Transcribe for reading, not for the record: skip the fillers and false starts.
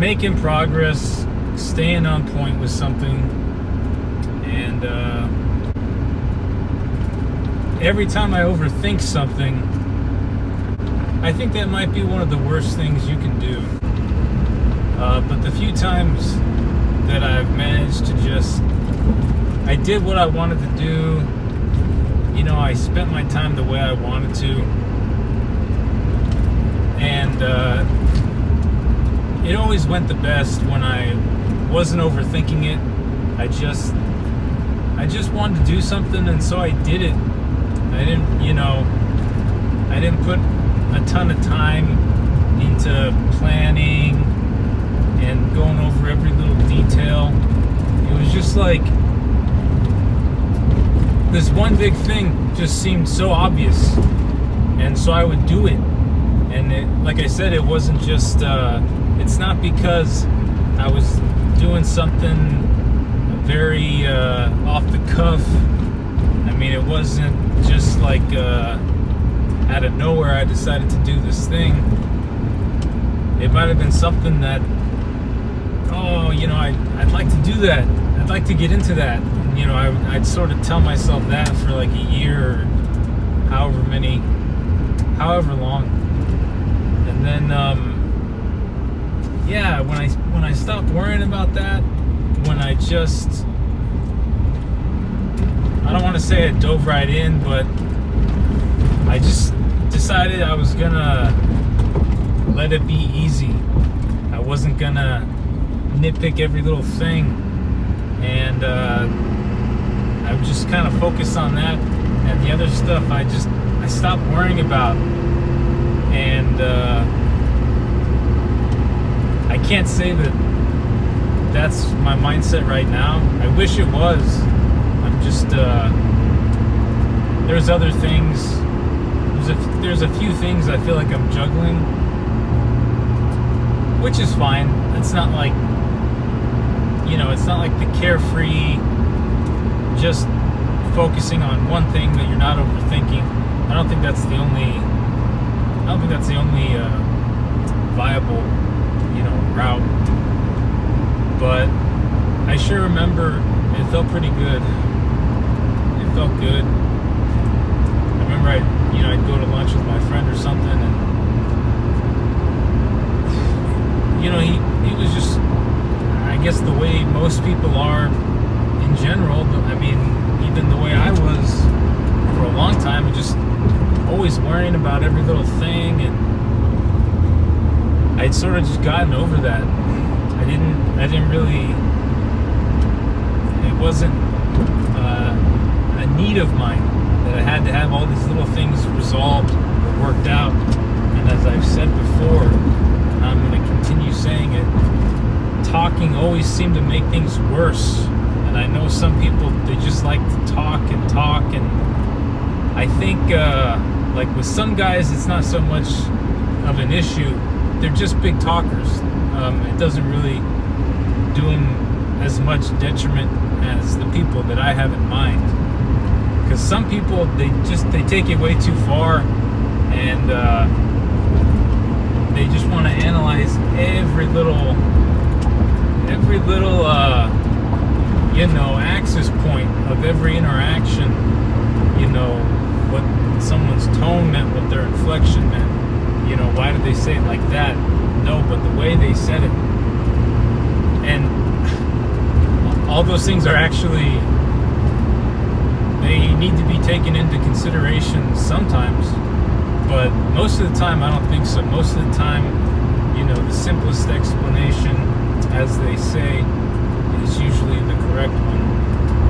making progress, staying on point with something, and every time I overthink something, I think that might be one of the worst things you can do. But the few times that I've managed to I did what I wanted to do, I spent my time the way I wanted to, and it always went the best when I wasn't overthinking it. I just wanted to do something, and so I did it. I didn't put a ton of time into planning and going over every little detail. It was just like this one big thing just seemed so obvious, and so I would do it. And like I said, it wasn't just it's not because I was doing something very off the cuff. I mean, it wasn't just like out of nowhere I decided to do this thing. It might have been something that, I'd like to do that. I'd like to get into that. And, I'd sort of tell myself that for like a year or however long. And then, when I stopped worrying about that, when I don't want to say I dove right in, but I just decided I was gonna let it be easy. I wasn't gonna nitpick every little thing, and I would just kind of focus on that, and the other stuff I stopped worrying about. And I can't say that that's my mindset right now. I wish it was. I'm just there's other things. There's a few things I feel like I'm juggling, which is fine. It's not like the carefree, just focusing on one thing that you're not overthinking. I don't think that's the only viable, route. But I sure remember it felt pretty good. It felt good. I remember I'd go to lunch with my friend or something, and he was just, I guess, the way most people are in general. I mean, even the way I was for a long time, just always worrying about every little thing, and I'd sort of just gotten over that. I didn't really, it wasn't a need of mine that I had to have all these little things resolved or worked out. And as I've said before, and I'm going to continue saying it, talking always seemed to make things worse. And I know some people, they just like to talk, and I think like with some guys it's not so much of an issue. They're just big talkers. It doesn't really do them as much detriment as the people that I have in mind. Because some people, they take it way too far, and they just want to analyze every little axis point of every interaction. What someone's tone meant, what their inflection meant. Why did they say it like that? No, but the way they said it. And all those things are actually, they need to be taken into consideration sometimes, but most of the time I don't think so. Most of the time, the simplest explanation, as they say, is usually the correct one.